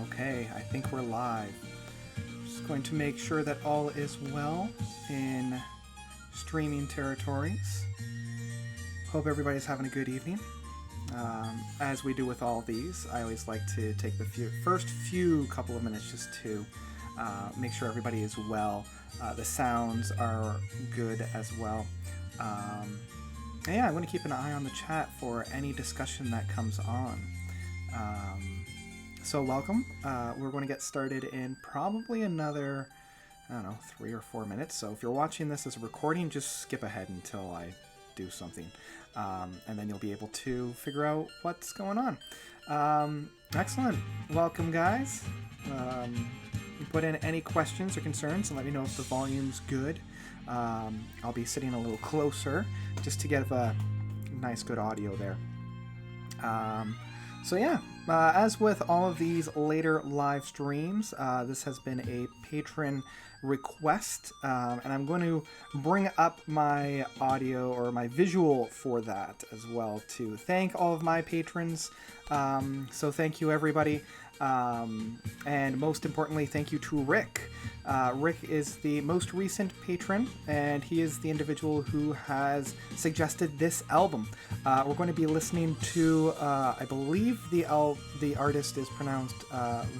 Okay, I think we're live. Just going to make sure that all is well in streaming territories. Hope everybody's having a good evening. As we do with all these, I always like to take the first few couple of minutes just to make sure everybody is well. The sounds are good as well. And yeah, I'm going to keep an eye on the chat for any discussion that comes on. So welcome. We're going to get started in probably another, 3 or 4 minutes. So if you're watching this as a recording, just skip ahead until I do something. And then you'll be able to figure out what's going on. Excellent. Welcome, guys. Put in any questions or concerns and let me know if the volume's good. I'll be sitting a little closer just to get a nice, good audio there. So yeah, as with all of these later live streams, this has been a patron request, and I'm going to bring up my audio or my visual for that as well to thank all of my patrons. So thank you, everybody. And most importantly, thank you to Rick. Rick is the most recent patron, and he is the individual who has suggested this album. We're going to be listening to, I believe the artist is pronounced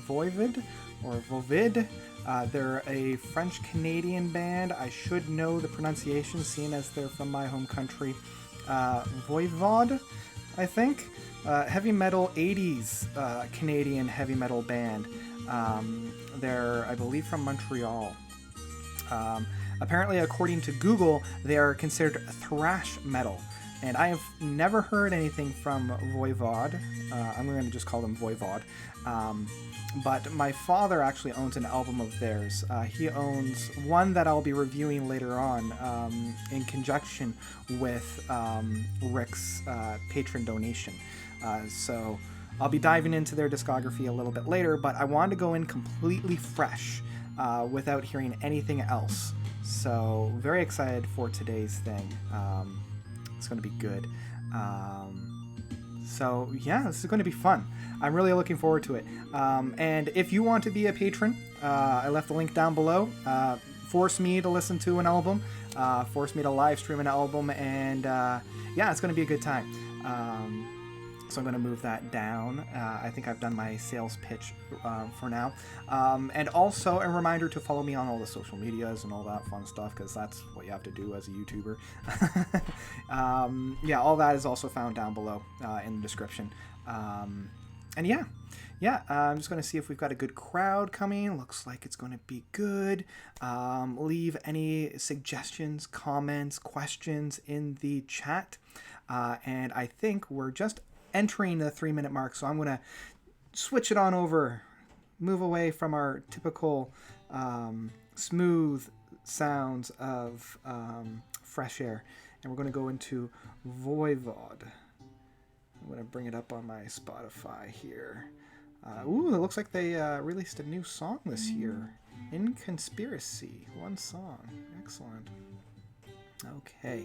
VoiVod or VoiVod. They're a French-Canadian band. I should know the pronunciation, seeing as they're from my home country. VoiVod, I think. Heavy metal 80s Canadian heavy metal band. They're, I believe, from Montreal. Apparently, according to Google, they are considered thrash metal. And I have never heard anything from VoiVod. I'm going to just call them VoiVod. But my father actually owns an album of theirs. He owns one that I'll be reviewing later on in conjunction with Rick's patron donation. So I'll be diving into their discography a little bit later, but I wanted to go in completely fresh without hearing anything else. So very excited for today's thing. It's going to be good. So yeah, this is going to be fun. I'm really looking forward to it. And if you want to be a patron, I left the link down below. Force me to listen to an album. Force me to live stream an album. And yeah, it's going to be a good time. So I'm going to move that down. I think I've done my sales pitch for now. And also a reminder to follow me on all the social medias and all that fun stuff, because that's what you have to do as a YouTuber. Yeah, all that is also found down below in the description. And yeah, I'm just going to see if we've got a good crowd coming. Looks like it's going to be good. Leave any suggestions, comments, questions in the chat. And I think we're just entering the 3-minute mark, so I'm going to switch it on over, move away from our typical smooth sounds of fresh air, and we're going to go into VoiVod. I'm going to bring it up on my Spotify here. Ooh, it looks like they released a new song this year. In Conspiracy, one song. Excellent. Okay.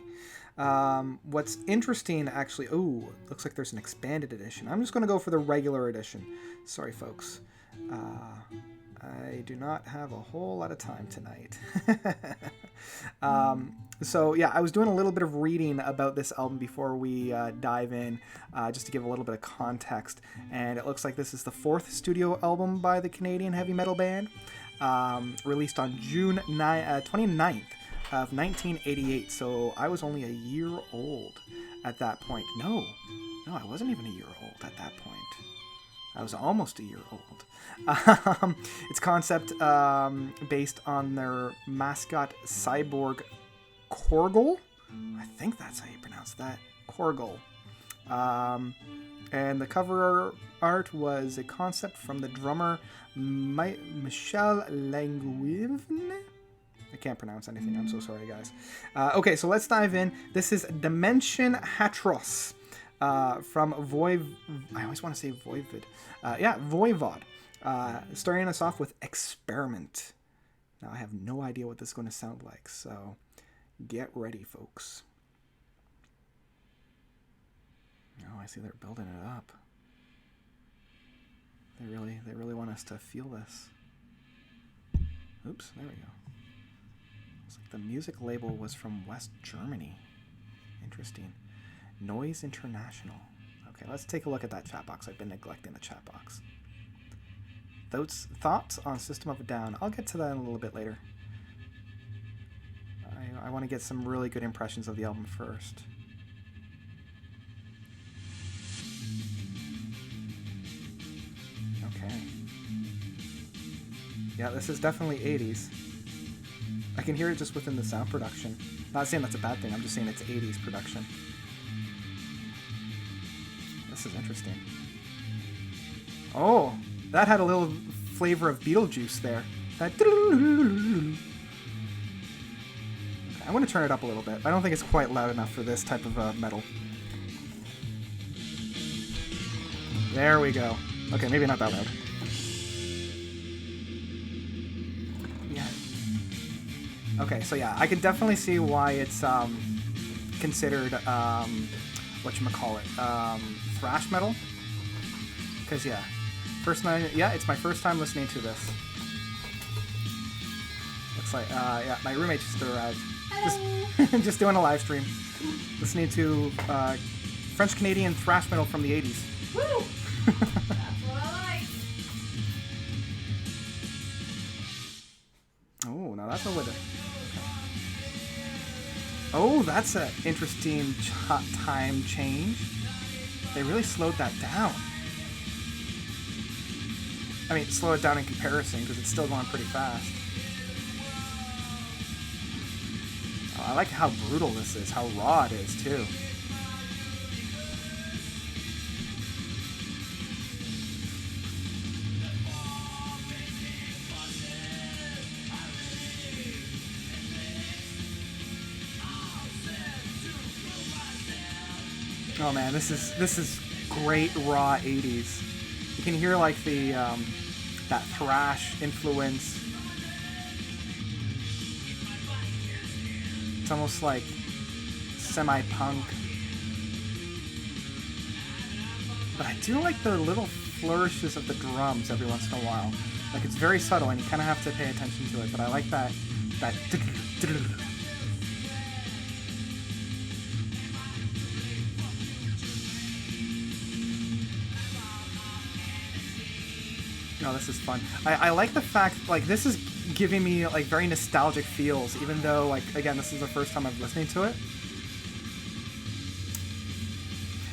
What's interesting, actually... Ooh, looks like there's an expanded edition. I'm just going to go for the regular edition. Sorry, folks. I do not have a whole lot of time tonight. So, yeah, I was doing a little bit of reading about this album before we dive in, just to give a little bit of context. And it looks like this is the 4th studio album by the Canadian heavy metal band, released on June 29th. Of 1988, so I was only a year old at that point. No, I wasn't even a year old at that point. I was almost a year old. It's concept based on their mascot cyborg Korgel. I think that's how you pronounce that. Korgel. And the cover art was a concept from the drummer Michel Languivne. I can't pronounce anything. I'm so sorry, guys. Okay, so let's dive in. This is Dimension Hatross from I always want to say VoiVod. VoiVod. Starting us off with Experiment. Now, I have no idea what this is going to sound like, so get ready, folks. Oh, I see they're building it up. They really want us to feel this. Oops, there we go. Looks like the music label was from West Germany. Interesting. Noise International. Okay, let's take a look at that chat box. I've been neglecting the chat box. Those thoughts on System of a Down. I'll get to that in a little bit later. I want to get some really good impressions of the album first. Okay. Yeah, this is definitely 80s. I can hear it just within the sound production. Not saying that's a bad thing, I'm just saying it's 80s production. This is interesting. Oh, that had a little flavor of Beetlejuice there. That. Okay, I'm going to turn it up a little bit. I don't think it's quite loud enough for this type of metal. There we go. Okay, maybe not that loud. Yeah. Okay, so yeah, I can definitely see why it's considered whatchamacallit, thrash metal. Because yeah, it's my first time listening to this. Looks like yeah, my roommate just arrived. Just doing a live stream, listening to French Canadian thrash metal from the 80s. Woo! That's what I like. Oh, now that's a little. Oh, that's an interesting time change. They really slowed that down. I mean, slow it down in comparison because it's still going pretty fast. Oh, I like how brutal this is, how raw it is too. Oh man, this is great raw 80s. You can hear like the that thrash influence. It's almost like semi-punk. But I do like the little flourishes of the drums every once in a while. Like it's very subtle and you kind of have to pay attention to it, but I like that. Oh, this is fun. I like the fact, like, this is giving me, like, very nostalgic feels, even though, like, again, this is the first time I'm listening to it.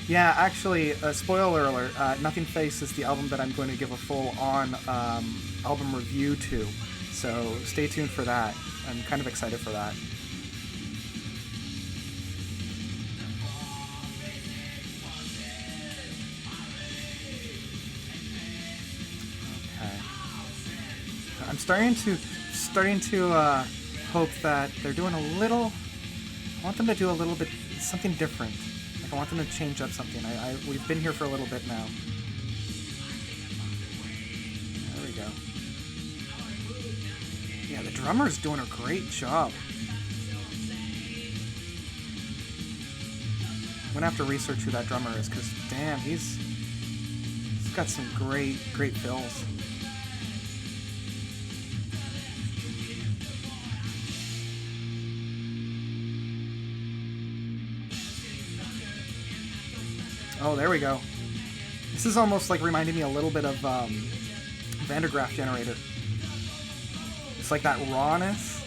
Yeah, actually, spoiler alert, Nothing Face is the album that I'm going to give a full-on album review to, so stay tuned for that. I'm kind of excited for that. I'm starting to hope that they're doing a little. I want them to do a little bit something different. Like I want them to change up something. We've been here for a little bit now. There we go. Yeah, the drummer's doing a great job. I'm gonna have to research who that drummer is because damn, he's got some great fills. Oh, there we go. This is almost like reminding me a little bit of Vandergraaf Generator. It's like that rawness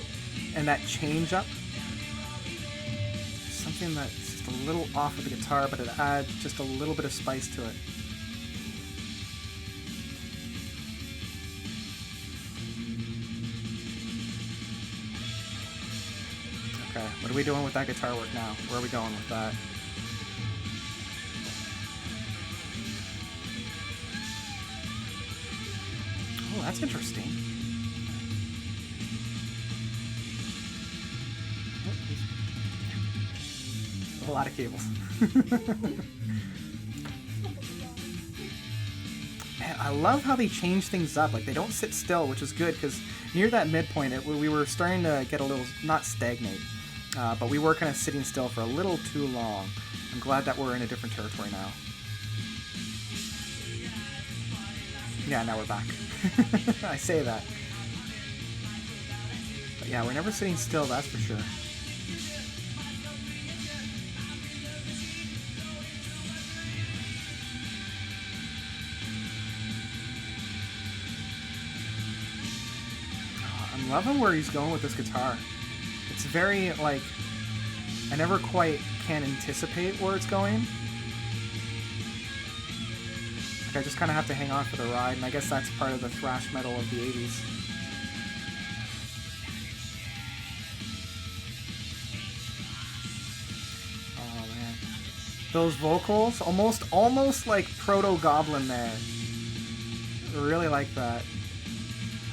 and that change up. Something that's just a little off of the guitar, but it adds just a little bit of spice to it. Okay, what are we doing with that guitar work now? Where are we going with that? Oh, that's interesting. A lot of cables. Man, I love how they change things up. Like, they don't sit still, which is good, because near that midpoint, we were starting to get a little, not stagnate, but we were kind of sitting still for a little too long. I'm glad that we're in a different territory now. Yeah, now we're back. I say that. But yeah, we're never sitting still, that's for sure. I'm loving where he's going with this guitar. It's very, like, I never quite can anticipate where it's going. Like, I just kind of have to hang on for the ride, and I guess that's part of the thrash metal of the 80s. Oh, man. Those vocals, almost like Proto-Goblin there. I really like that.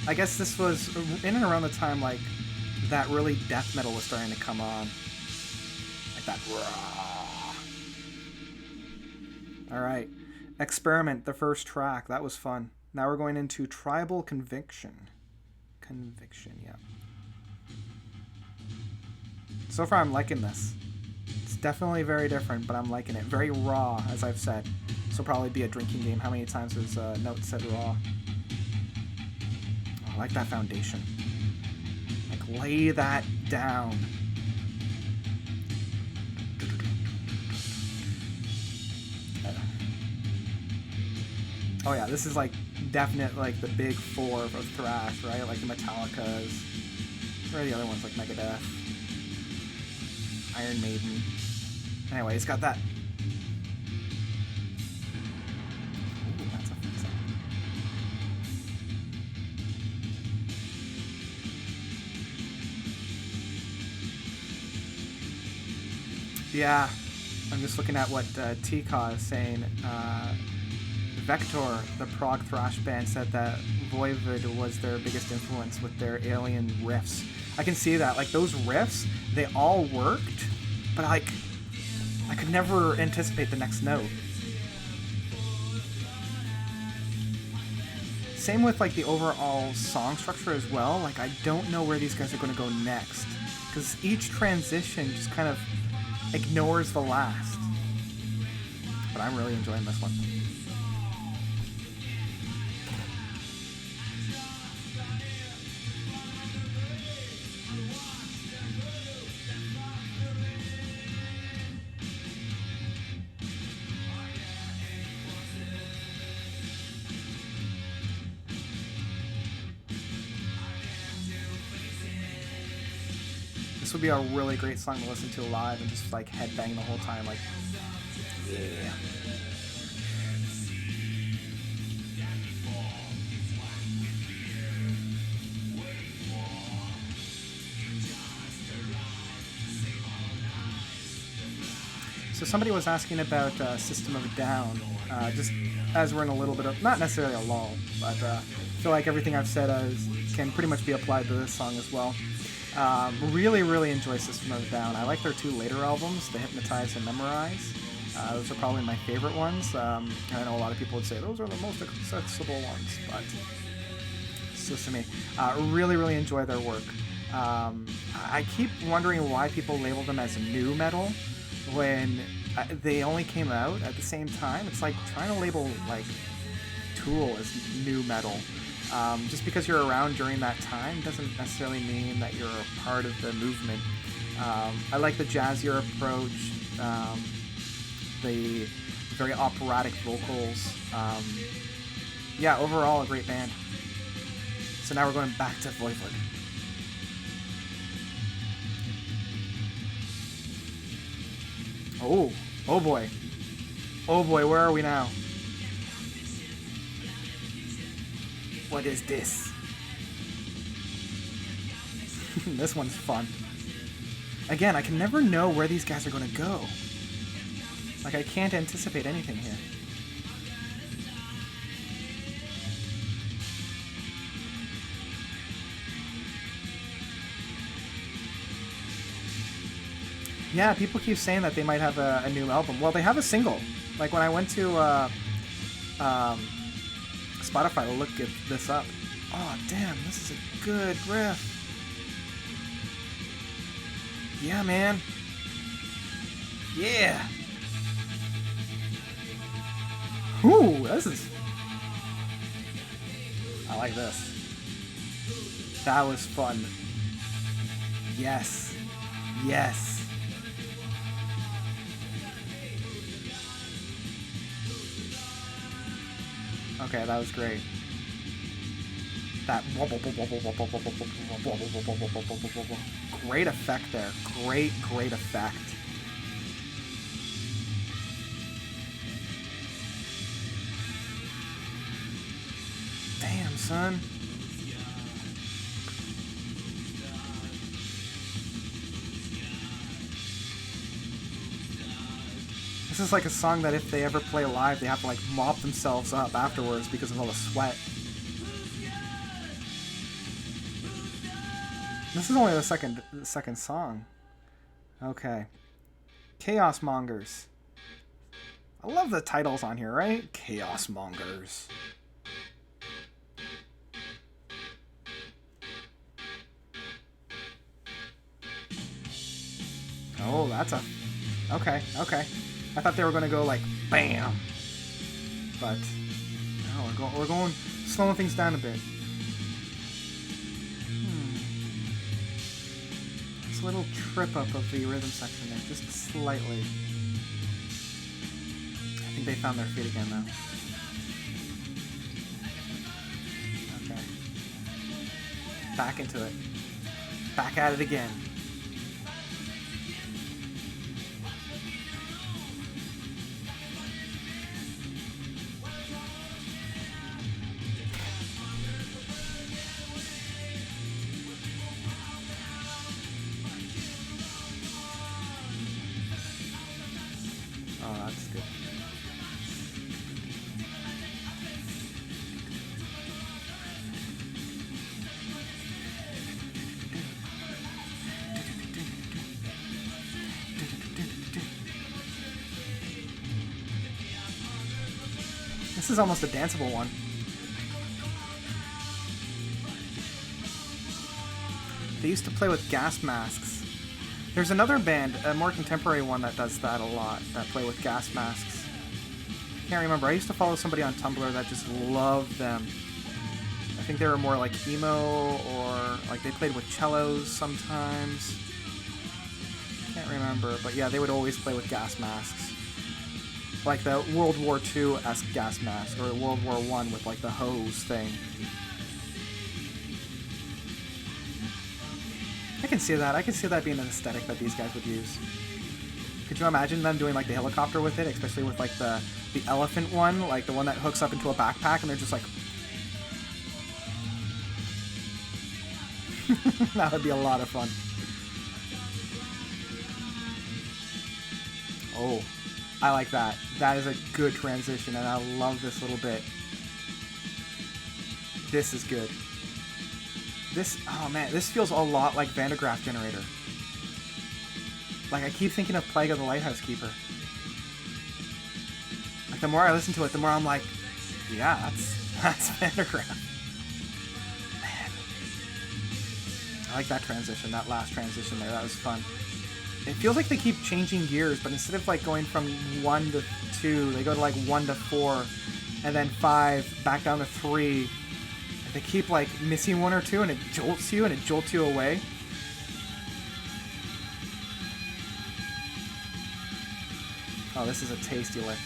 I guess this was in and around the time, like, that really death metal was starting to come on. Like that. Alright. Experiment, the first track. That was fun. Now we're going into Tribal Conviction. Conviction, yeah. So far, I'm liking this. It's definitely very different, but I'm liking it. Very raw, as I've said. This will probably be a drinking game. How many times has Note said raw? I like that foundation. Like, lay that down. Oh yeah, this is like definite, like the big four of thrash, right? Like the Metallicas. Where are the other ones? Like Megadeth, Iron Maiden. Anyway, it's got that. Ooh, that's a fun sound. Yeah, I'm just looking at what TK is saying. Vector, the prog thrash band, said that VoiVod was their biggest influence with their alien riffs. I can see that. Like, those riffs, they all worked, but I could never anticipate the next note. Same with, like, the overall song structure as well. Like, I don't know where these guys are going to go next, because each transition just kind of ignores the last. But I'm really enjoying this one. This would be a really great song to listen to live and just like headbang the whole time, like, yeah. So somebody was asking about System of a Down, just as we're in a little bit of, not necessarily a lull, but I feel like everything I've said can pretty much be applied to this song as well. Really enjoy System of a Down. I like their two later albums, The Hypnotize and Memorize. Those are probably my favorite ones. I know a lot of people would say those are the most accessible ones, but it's just to me. Really enjoy their work. I keep wondering why people label them as new metal when they only came out at the same time. It's like trying to label like Tool as new metal. Just because you're around during that time doesn't necessarily mean that you're a part of the movement. I like the jazzier approach, the very operatic vocals. Yeah, overall a great band. So now we're going back to VoiVod. Oh boy. Oh boy, where are we now? What is this? This one's fun. Again, I can never know where these guys are going to go. Like, I can't anticipate anything here. Yeah, people keep saying that they might have a new album. Well, they have a single. Like, when I went to Spotify to look this up. Oh, damn, this is a good riff. Yeah, man. Yeah. Ooh, this is... I like this. That was fun. Yes. Yes. Okay, that was great. That great effect there. Great effect. Damn, son. This is like a song that if they ever play live, they have to like mop themselves up afterwards because of all the sweat. This is only the second song. Okay. Chaos Mongers. I love the titles on here, right? Chaos Mongers. Oh, that's a... Okay. I thought they were going to go like, bam. But, no, we're going slowing things down a bit. It's a little trip up of the rhythm section there, just slightly. I think they found their feet again, though. Okay. Back into it. Back at it again. Oh, that's good. This is almost a danceable one. They used to play with gas masks. There's another band, a more contemporary one, that does that a lot, that play with gas masks. Can't remember. I used to follow somebody on Tumblr that just loved them. I think they were more like emo, or like they played with cellos sometimes. Can't remember, but yeah, they would always play with gas masks. Like the World War II-esque gas mask, or World War I with like the hose thing. I can see that. I can see that being an aesthetic that these guys would use. Could you imagine them doing like the helicopter with it, especially with like the elephant one, like the one that hooks up into a backpack, and they're just like... That would be a lot of fun. Oh, I like that. That is a good transition, and I love this little bit. This is good. This, oh man, this feels a lot like Van de Graaff Generator. Like, I keep thinking of Plague of the Lighthouse Keeper. Like, the more I listen to it, the more I'm like, yeah, that's Van de Graaff. Man. I like that transition, that last transition there. That was fun. It feels like they keep changing gears, but instead of, like, going from 1 to 2, they go to, like, 1 to 4, and then 5, back down to 3. They keep, like, missing 1 or 2, and it jolts you away. Oh, this is a tasty lick.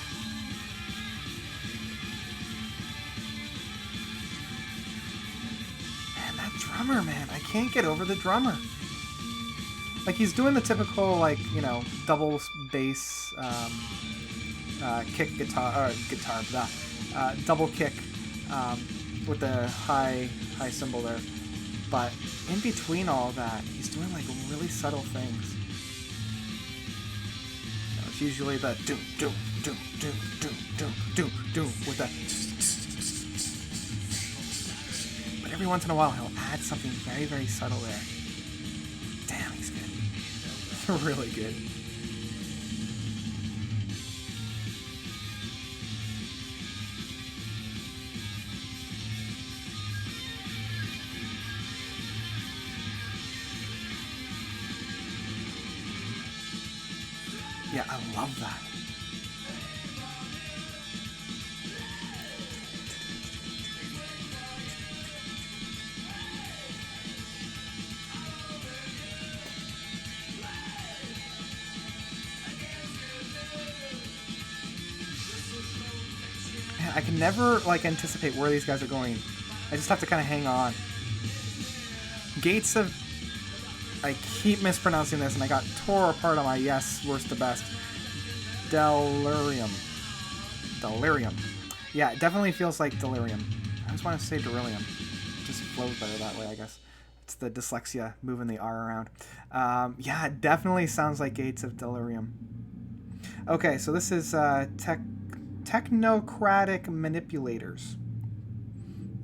Man, that drummer, man. I can't get over the drummer. Like, he's doing the typical, like, you know, double bass, kick guitar, double kick, with the high cymbal there, but in between all that, he's doing like really subtle things. You know, it's usually the do with the, but every once in a while he'll add something very subtle there. Damn, he's good. Really good. Yeah, I love that. I can never like anticipate where these guys are going. I just have to kind of hang on. Gates of... I keep mispronouncing this, and I got tore apart on my yes, worst to best. Delirium. Delirium. Yeah, it definitely feels like delirium. I just want to say beryllium. It just flows better that way, I guess. It's the dyslexia moving the R around. Yeah, it definitely sounds like Gates of Delirium. Okay, so this is Technocratic Manipulators.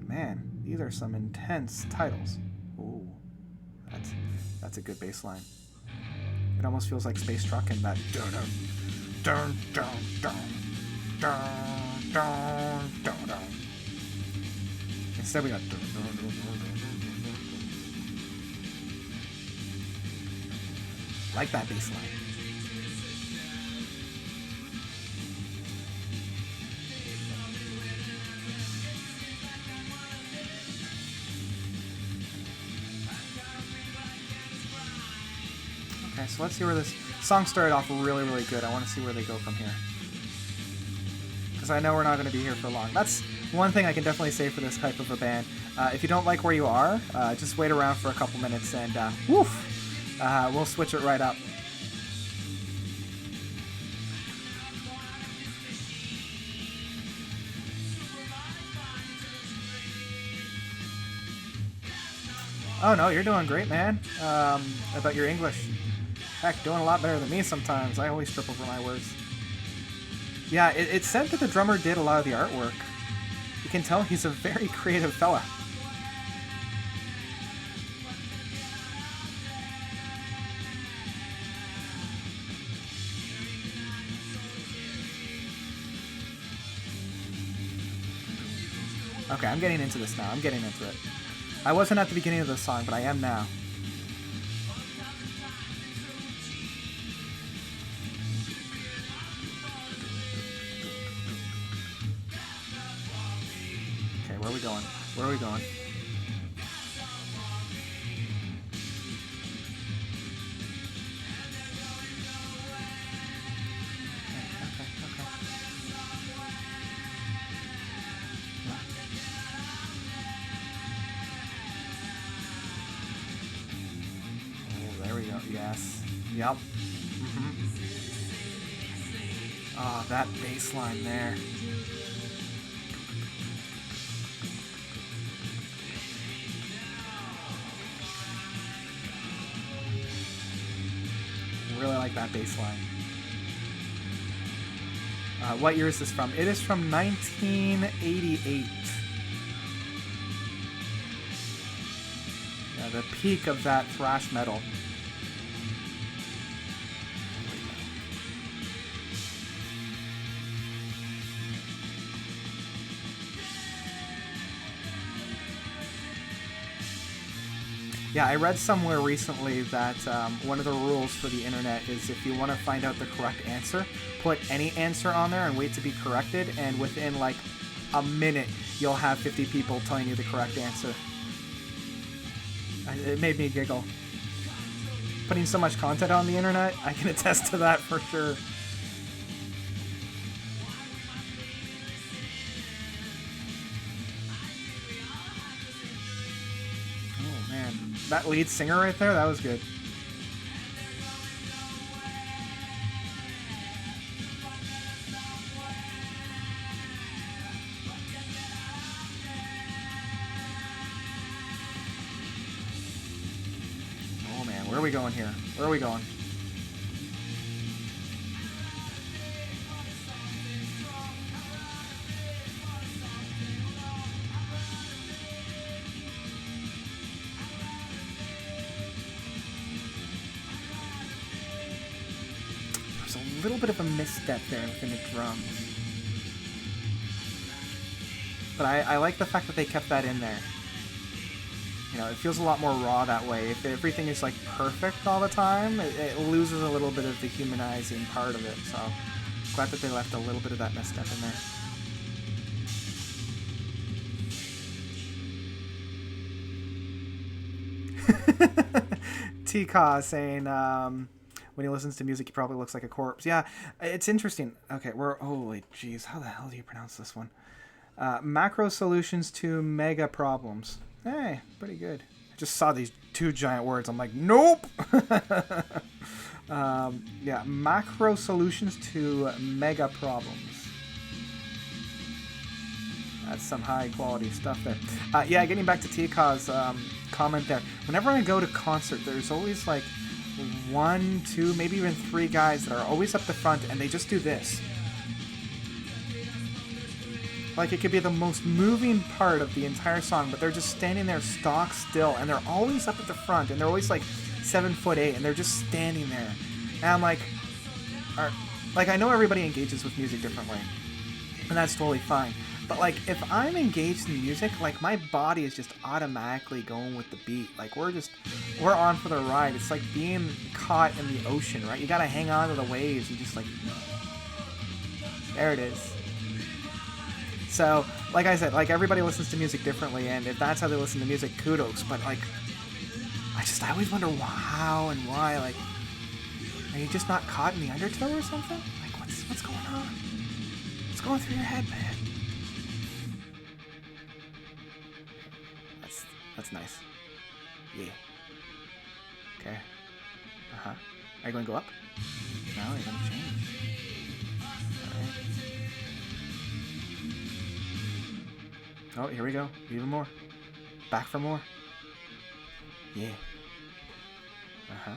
Man, these are some intense titles. Ooh, that's a good bass line. It almost feels like Space Truck and that dun dun dun dun dun dun dun dun. Instead we got dun dun dun dun dun. Like that bass line. Okay, so let's see where this song started off really, really good. I want to see where they go from here. Because I know we're not going to be here for long. That's one thing I can definitely say for this type of a band. If you don't like where you are, just wait around for a couple minutes and woof, we'll switch it right up. Oh no, you're doing great, man. About your English. Heck, doing a lot better than me sometimes. I always trip over my words. Yeah, it's said that the drummer did a lot of the artwork. You can tell he's a very creative fella. Okay, I'm getting into this now. I'm getting into it. I wasn't at the beginning of the song, but I am now. Okay, where are we going? Where are we going? Yes. Yep. Oh, that bass line there. Really like that bass line. What year is this from? It is from 1988. Yeah, the peak of that thrash metal. Yeah, I read somewhere recently that one of the rules for the internet is if you want to find out the correct answer, put any answer on there and wait to be corrected, and within like a minute, you'll have 50 people telling you the correct answer. It made me giggle. Putting so much content on the internet, I can attest to that for sure. That lead singer right there, that was good. Oh man, where are we going here? Where are we going? A little bit of a misstep there within the drums. But I like the fact that they kept that in there. You know, it feels a lot more raw that way. If everything is like perfect all the time, it loses a little bit of the humanizing part of it. So glad that they left a little bit of that misstep in there. T-Ka saying, when he listens to music, he probably looks like a corpse. Yeah, it's interesting. Okay, holy jeez, how the hell do you pronounce this one? Macro solutions to mega problems. Hey, pretty good. I just saw these two giant words. I'm like, nope. Yeah, macro solutions to mega problems. That's some high quality stuff there. Yeah, getting back to Tika's comment there. Whenever I go to concert, there's always like 1, 2, maybe even 3 guys that are always up the front, and they just do this. Like, it could be the most moving part of the entire song, but they're just standing there stock still, and they're always up at the front, and they're always like 7'8", and they're just standing there. And I'm like, I know everybody engages with music differently, and that's totally fine. But like, if I'm engaged in music, like my body is just automatically going with the beat. Like we're on for the ride. It's like being caught in the ocean, right? You gotta hang on to the waves and just like, there it is. So, like I said, like everybody listens to music differently, and if that's how they listen to music, kudos. But like, I always wonder how and why. Like, are you just not caught in the undertow or something? Like, what's going on? What's going through your head, man? That's nice. Yeah. Okay. Uh-huh. Are you going to go up? No, you're going to change. Alright. Oh, here we go. Even more. Back for more. Yeah. Uh-huh.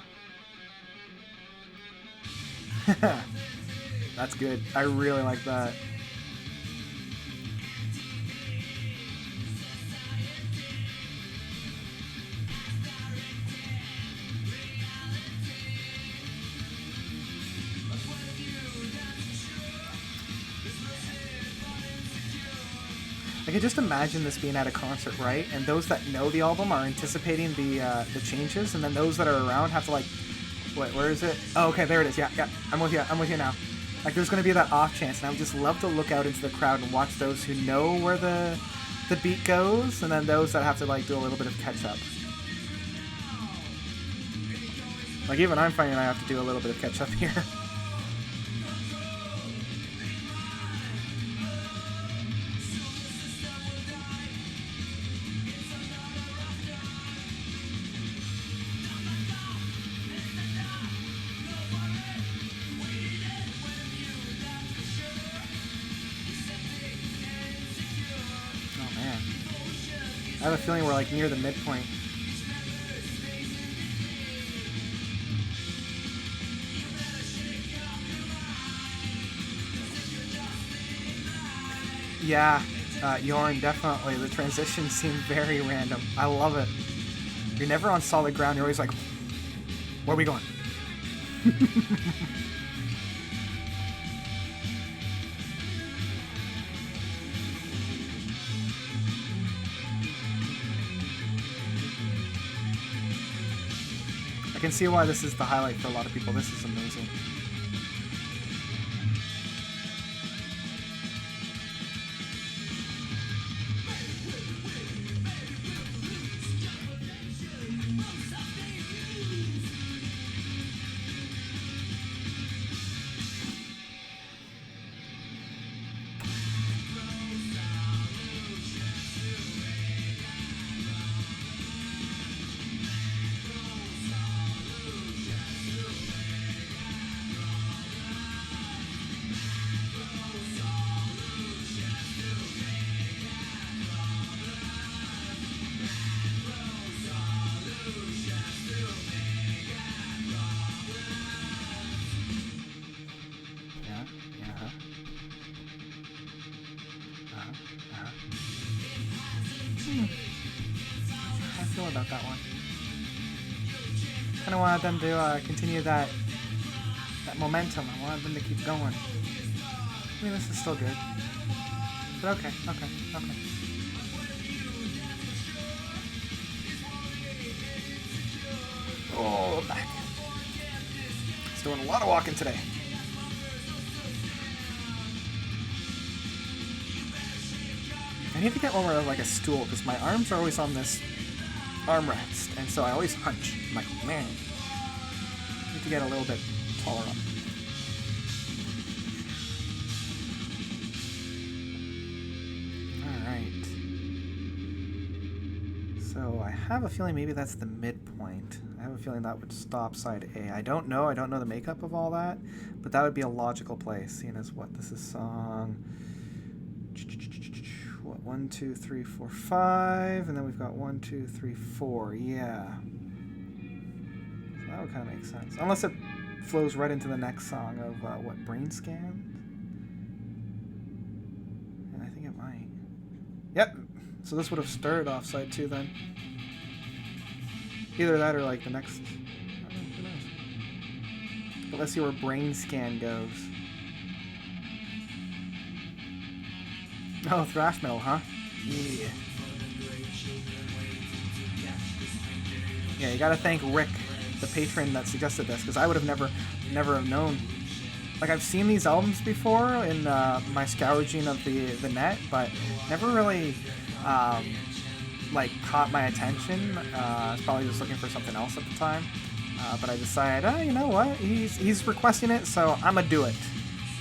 That's good. I really like that. I can just imagine this being at a concert, right? And those that know the album are anticipating the changes, and then those that are around have to like, wait, where is it? Oh, okay, there it is. Yeah, I'm with you now. Like, there's going to be that off chance, and I would just love to look out into the crowd and watch those who know where the beat goes, and then those that have to like do a little bit of catch up. Like, even I'm finding I have to do a little bit of catch up here. I have a feeling we're like near the midpoint. Yeah, Yorn, definitely. The transitions seem very random. I love it. You're never on solid ground. You're always like, where are we going? I can see why this is the highlight for a lot of people. This is amazing. How I feel about that one. Kind of wanted them to continue that momentum. I wanted them to keep going. I mean, this is still good. But okay. Oh, back. It's doing a lot of walking today. I need to get one where like a stool, because my arms are always on this armrest, and so I always hunch. I'm like, man, I need to get a little bit taller up. So I have a feeling maybe that's the midpoint. I have a feeling that would stop side A. I don't know the makeup of all that, but that would be a logical place, seeing as what this is song. What, 1, 2, 3, 4, 5, and then we've got 1, 2, 3, 4. Yeah. So that would kind of make sense. Unless it flows right into the next song of what, Brain Scan? And I think it might. Yep. So this would have started off side 2 then. Either that or like the next. I don't know, who knows? But let's see where Brain Scan goes. Oh, thrash metal, huh? Yeah. Yeah, you gotta thank Rick, the patron that suggested this, because I would have never have known. Like, I've seen these albums before in my scourging of the net, but never really like caught my attention. I was probably just looking for something else at the time, but I decided, you know what? He's requesting it, so I'm gonna do it.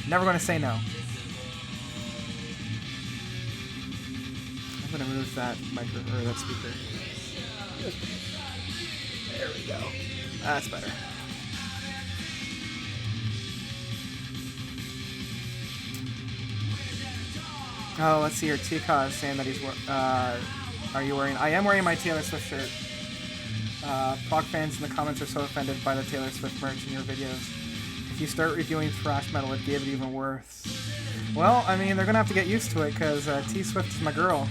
Never gonna say no. I'm gonna move that microphone or that speaker. There we go. That's better. Oh, let's see here. Tika is saying that he's are you wearing? I am wearing my Taylor Swift shirt. Prog fans in the comments are so offended by the Taylor Swift merch in your videos. If you start reviewing thrash metal, it gave it even worse. Well, I mean, they're gonna have to get used to it because T Swift is my girl.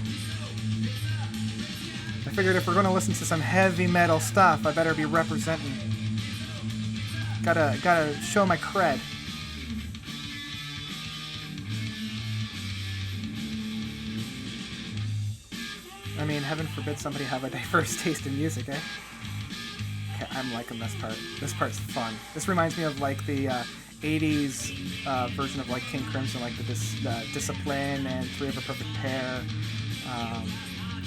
I figured if we're gonna listen to some heavy metal stuff, I better be representing. Gotta show my cred. I mean, heaven forbid somebody have a diverse taste in music, eh? Okay, I'm liking this part. This part's fun. This reminds me of like the 80s version of like King Crimson, like the Discipline and Three of a Perfect Pair,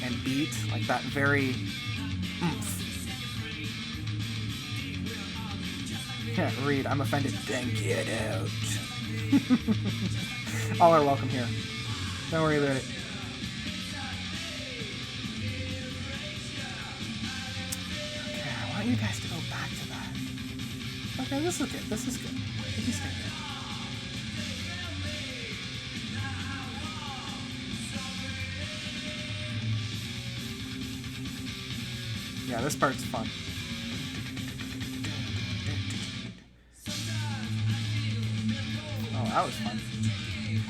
and Beat, like that very oomph. Yeah, read. I'm offended. Then get out. All are welcome here. Don't worry about it. You guys to go back to that. Okay, this is good. This is good. You can stay there. Yeah, this part's fun. Oh, that was fun.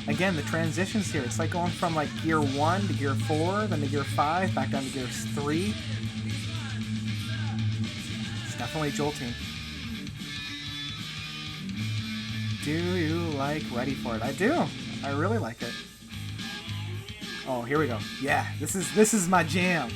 Again, the transitions here. It's like going from like gear 1 to gear 4, then to gear 5, back down to gear 3. Definitely jolting. Do you like Ready for It? I do. I really like it. Oh, here we go. Yeah, this is my jam.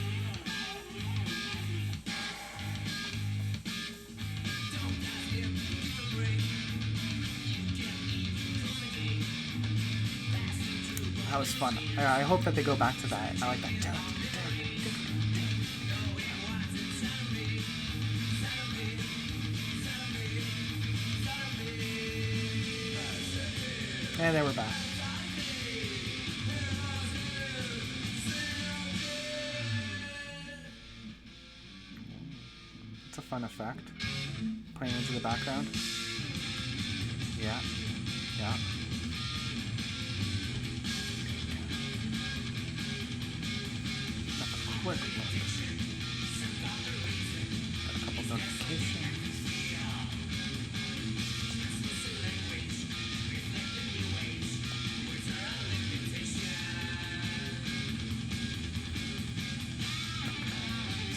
That was fun. I hope that they go back to that. I like that. And then we're back. It's a fun effect. Playing into the background. Yeah. Yeah. That's a quick look. Got a couple notifications.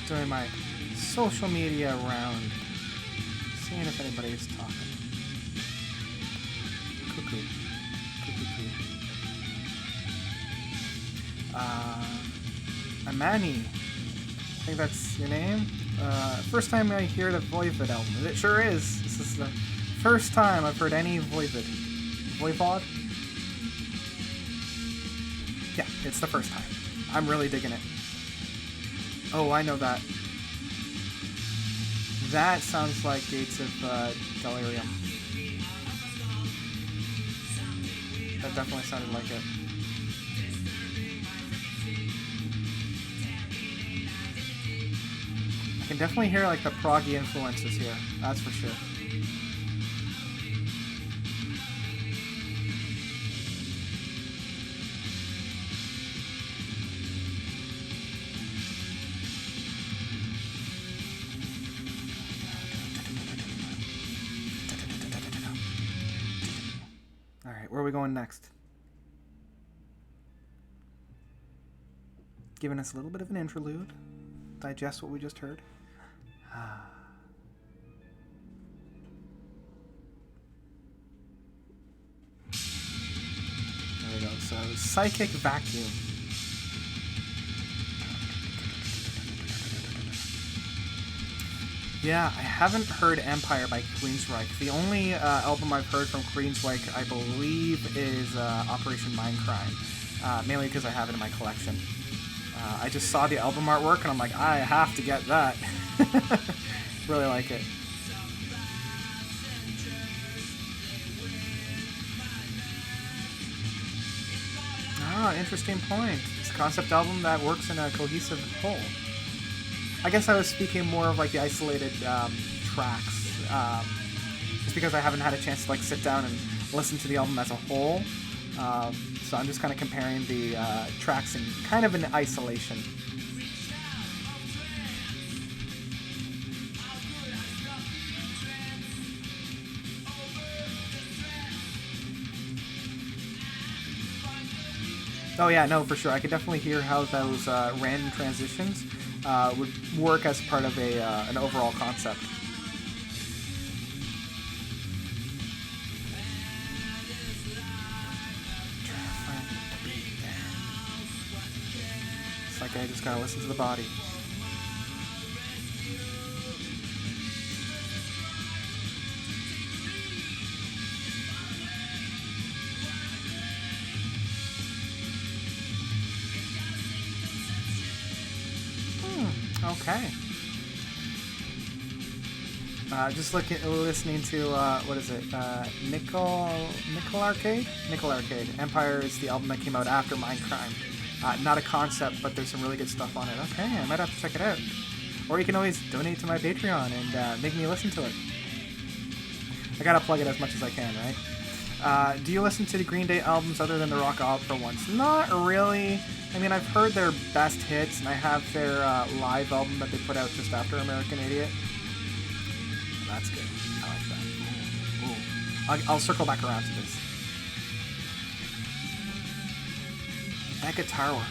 Doing my social media round, seeing if anybody's talking. Cuckoo. Amani, I think that's your name. First time I hear the VoiVod album. It sure is. This is the first time I've heard any VoiVod. Yeah, it's the first time. I'm really digging it. Oh, I know that. That sounds like Gates of Delirium. That definitely sounded like it. can definitely hear like the proggy influences here. That's for sure. All right, where are we going next? Giving us a little bit of an interlude. Digest what we just heard. There we go. So, Psychic Vacuum. Yeah, I haven't heard Empire by Queensryche. The only album I've heard from Queensryche, I believe, is Operation Mindcrime. Mainly because I have it in my collection. I just saw the album artwork and I'm like, I have to get that. Really like it. Ah, interesting point. It's a concept album that works in a cohesive whole. I guess I was speaking more of like the isolated tracks, just because I haven't had a chance to like sit down and listen to the album as a whole. So I'm just kind of comparing the tracks in kind of in isolation. Oh yeah, no, for sure. I could definitely hear how those random transitions would work as part of an overall concept. It's like I just gotta listen to the body. Okay. Just listening to what is it? Nickel Arcade. Empire is the album that came out after Mindcrime. Not a concept, but there's some really good stuff on it. Okay, I might have to check it out. Or you can always donate to my Patreon and make me listen to it. I gotta plug it as much as I can, right? Do you listen to the Green Day albums other than the rock opera ones? Not really. I mean, I've heard their best hits, and I have their live album that they put out just after American Idiot. That's good. I like that. Ooh. I'll circle back around to this. That guitar work.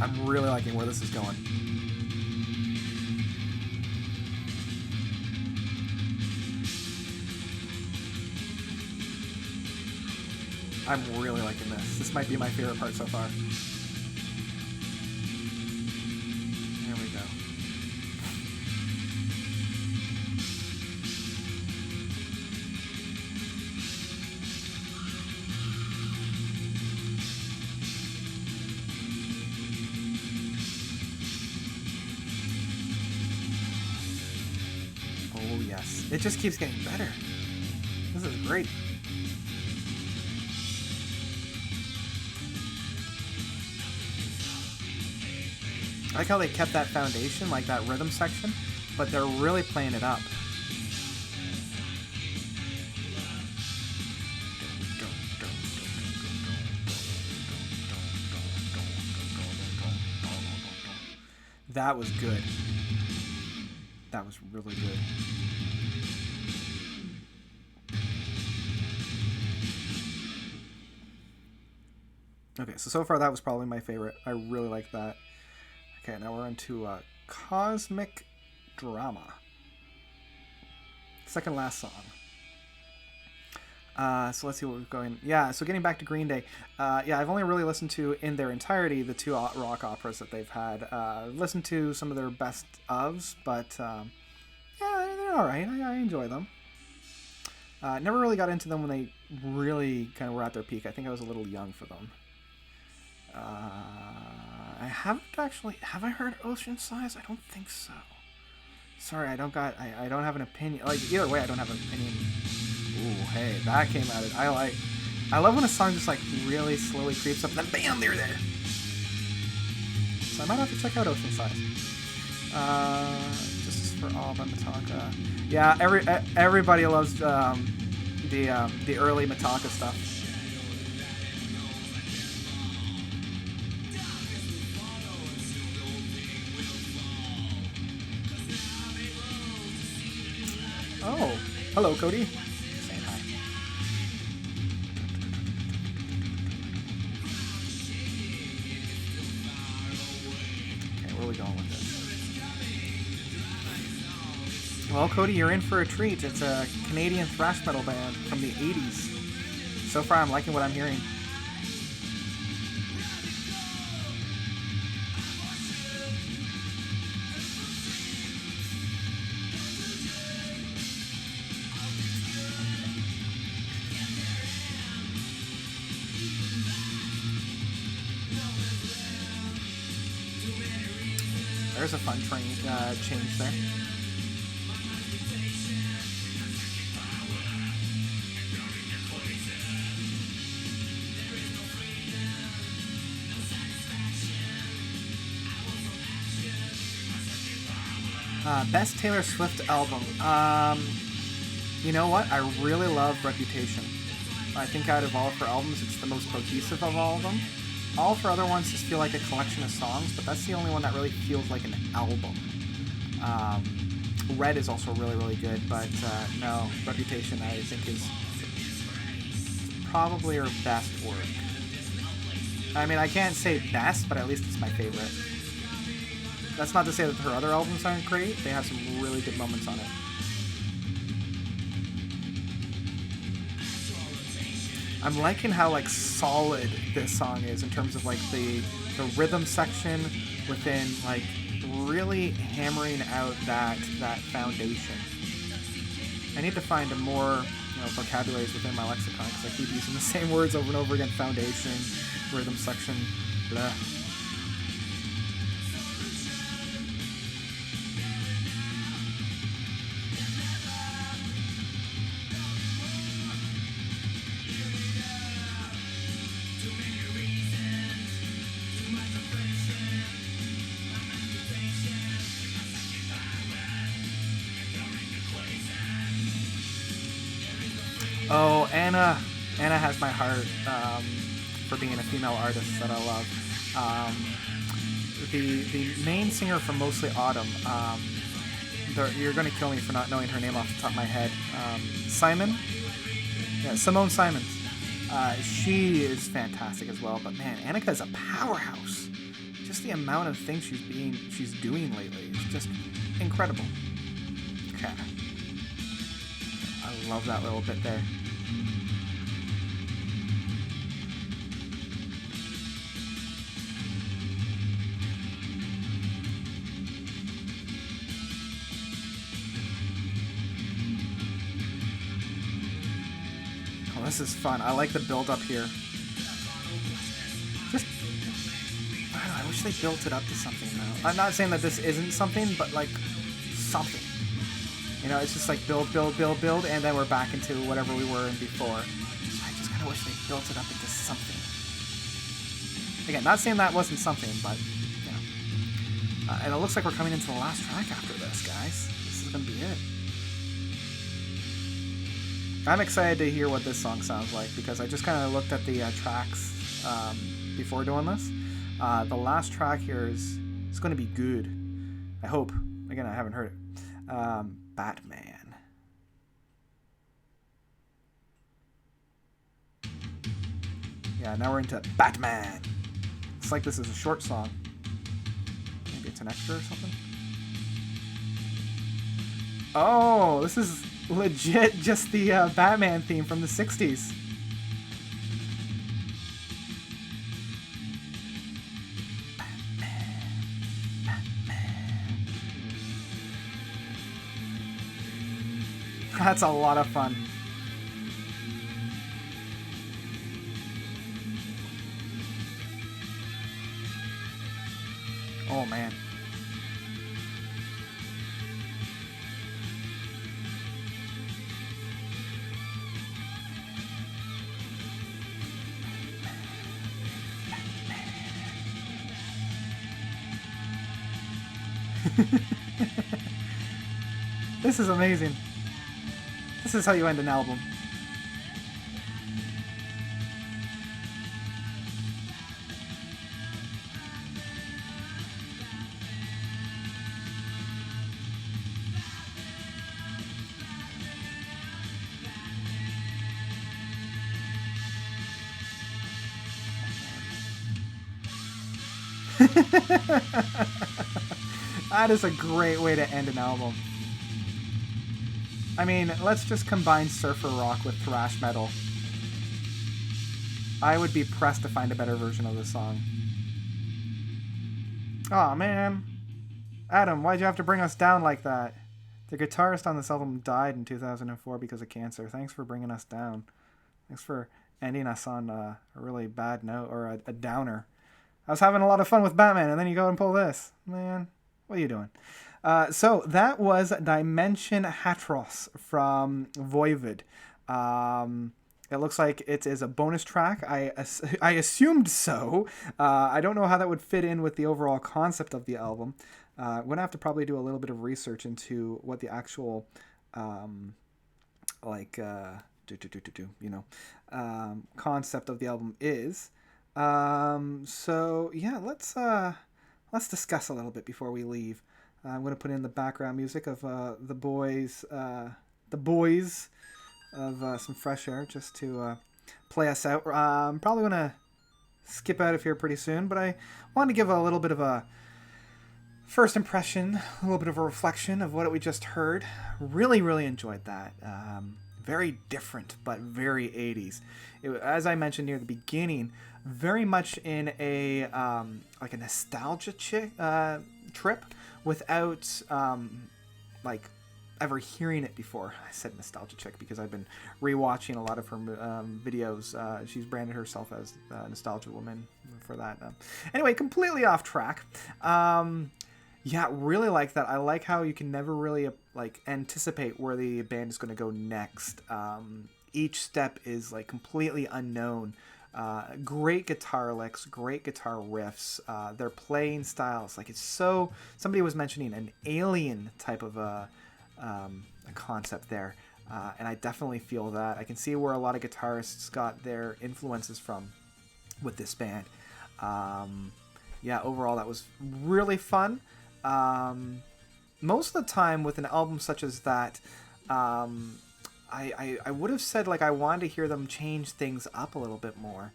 I'm really liking where this is going. I'm really liking this. This might be my favorite part so far. There we go. Oh yes. It just keeps getting better. This is great. I like how they kept that foundation, like that rhythm section, but they're really playing it up. That was good. That was really good. Okay, so far that was probably my favorite. I really like that. Okay, now we're on to Cosmic Drama. Second last song. So let's see what we're going. Yeah, so getting back to Green Day. Yeah, I've only really listened to, in their entirety, the two rock operas that they've had. Listened to some of their best ofs, but yeah, they're alright. I enjoy them. Never really got into them when they really kind of were at their peak. I think I was a little young for them. I haven't actually... Have I heard Ocean Size? I don't think so. Sorry, I don't have an opinion. Like, either way, I don't have an opinion. Ooh, hey, that came out of... I love when a song just, like, really slowly creeps up, and then bam, they're there. So I might have to check out Ocean Size. Just for all the Metallica. Yeah, everybody loves the early Metallica stuff. Oh, hello, Cody. Saying hi. Okay, where are we going with this? Well, Cody, you're in for a treat. It's a Canadian thrash metal band from the 80s. So far, I'm liking what I'm hearing. There's a fun train change there. Best Taylor Swift album. You know what? I really love Reputation. I think out of all of her albums, it's the most cohesive of all of them. All of her other ones just feel like a collection of songs, but that's the only one that really feels like an album. Red is also really, really good, but no, Reputation I think is probably her best work. I mean, I can't say best, but at least it's my favorite. That's not to say that her other albums aren't great. They have some really good moments on it. I'm liking how like solid this song is in terms of like the rhythm section within like really hammering out that foundation. I need to find a more vocabularies within my lexicon because I keep using the same words over and over again. Foundation, rhythm section, blah. Oh, Anna has my heart for being a female artist that I love. The main singer from Mostly Autumn, you're going to kill me for not knowing her name off the top of my head. Simon? Yeah, Simone Simons. She is fantastic as well, but man, Annika is a powerhouse. Just the amount of things she's doing lately is just incredible. Okay. I love that little bit there. Oh, this is fun. I like the build up here. Just, I don't know, I wish they built it up to something now. I'm not saying that this isn't something, but like something. You know, it's just like build, and then we're back into whatever we were in before. So I just kind of wish they built it up into something. Again, not saying that wasn't something, but, you know. And it looks like we're coming into the last track after this, guys. This is going to be it. I'm excited to hear what this song sounds like, because I just kind of looked at the tracks before doing this. The last track here is going to be good. I hope. Again, I haven't heard it. Batman. Yeah, now we're into Batman. It's like this is a short song. Maybe it's an extra or something. Oh, this is legit just the Batman theme from the 60s. That's a lot of fun. Oh, man. This is amazing. This is how you end an album. That is a great way to end an album. I mean, let's just combine surfer rock with thrash metal. I would be pressed to find a better version of this song. Aw, man. Adam, why'd you have to bring us down like that? The guitarist on this album died in 2004 because of cancer. Thanks for bringing us down. Thanks for ending us on a really bad note, or a downer. I was having a lot of fun with Batman, and then you go and pull this. Man, what are you doing? So that was Dimension Hatross from VoiVod. It looks like it is a bonus track. I assumed so. I don't know how that would fit in with the overall concept of the album. I'm going to have to probably do a little bit of research into what the actual, concept of the album is. So yeah, let's discuss a little bit before we leave. I'm going to put in the background music of the boys of some fresh air just to play us out. I'm probably going to skip out of here pretty soon, but I want to give a little bit of a first impression, a little bit of a reflection of what we just heard. Really, really enjoyed that. Very different, but very 80s. As I mentioned near the beginning, very much in a like a nostalgia trip without ever hearing it before. I said nostalgia chick because I've been rewatching a lot of her videos. She's branded herself as Nostalgia Woman for that. Anyway, completely off track. Yeah, really like that. I like how you can never really anticipate where the band is going to go next. Each step is completely unknown. Great guitar licks, great guitar riffs. Their playing styles, it's so. Somebody was mentioning an alien type of a concept there, and I definitely feel that. I can see where a lot of guitarists got their influences from with this band. Yeah, overall that was really fun. Most of the time with an album such as that, I would have said I wanted to hear them change things up a little bit more,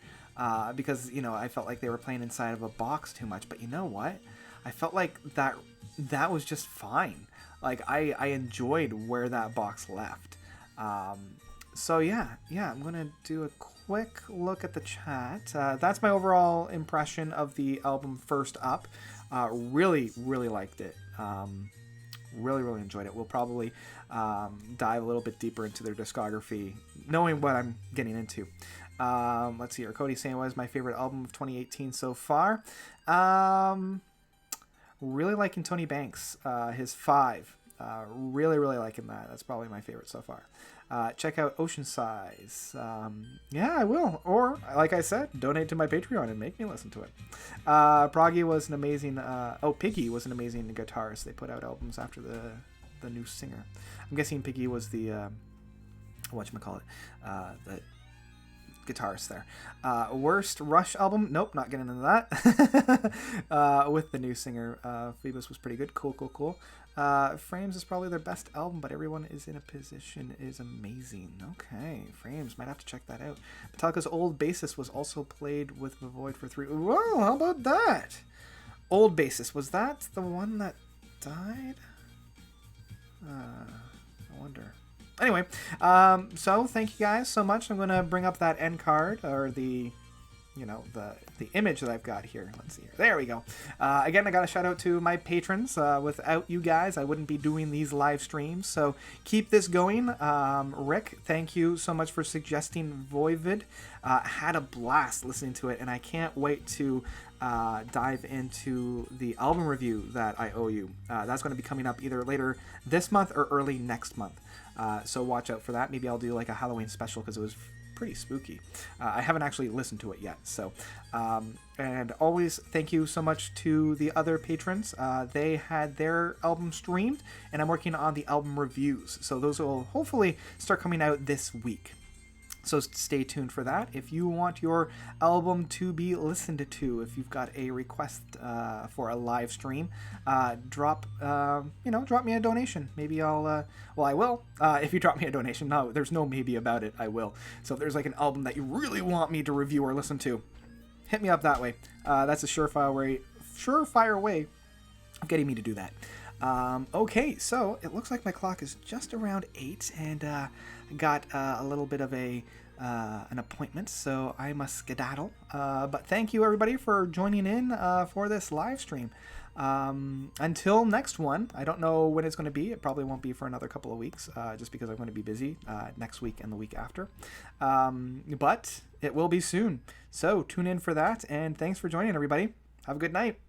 because I felt like they were playing inside of a box too much. But you know what? I felt like that was just fine. I enjoyed where that box left. So yeah, I'm gonna do a quick look at the chat. That's my overall impression of the album First Up. Really liked it. Really enjoyed it. We'll probably dive a little bit deeper into their discography, knowing what I'm getting into. Let's see here. Cody saying, what is my favorite album of 2018 so far? Really liking Tony Banks, his 5. Really liking that. That's probably my favorite so far. Check out Ocean Size. Yeah, I will. Or, like I said, donate to my Patreon and make me listen to it. Proggy was an amazing... Piggy was an amazing guitarist. They put out albums after the new singer. I'm guessing Piggy was the... whatchamacallit? The guitarist there. Worst Rush album? Nope, not getting into that. With the new singer. Phoebus was pretty good. Cool. Frames is probably their best album, but Everyone Is in a Position is amazing. Okay, Frames, might have to check that out. Metallica's Old Bassist was also played with VoiVod for 3. Whoa, how about that? Old Bassist, was that the one that died? I wonder. Anyway, so thank you guys so much. I'm going to bring up that end card, or the the image that I've got here. Let's see here. There we go. Again, I got a shout out to my patrons. Without you guys, I wouldn't be doing these live streams. So keep this going. Rick, thank you so much for suggesting VoiVod. Had a blast listening to it, and I can't wait to dive into the album review that I owe you. That's going to be coming up either later this month or early next month. So watch out for that. Maybe I'll do like a Halloween special because it was pretty spooky. I haven't actually listened to it yet. So, and always thank you so much to the other patrons. They had their album streamed, and I'm working on the album reviews. So those will hopefully start coming out this week. So stay tuned for that. If you want your album to be listened to, if you've got a request for a live stream, drop me a donation. Maybe I will. If you drop me a donation, no, there's no maybe about it. I will. So if there's like an album that you really want me to review or listen to, hit me up that way. That's a surefire way of getting me to do that. Okay, so it looks like my clock is just around 8, and got a little bit of an appointment, so I must skedaddle. But thank you everybody for joining in for this live stream. Until next one, I don't know when it's going to be. It probably won't be for another couple of weeks, just because I'm going to be busy next week and the week after. But it will be soon. So tune in for that, and thanks for joining everybody. Have a good night.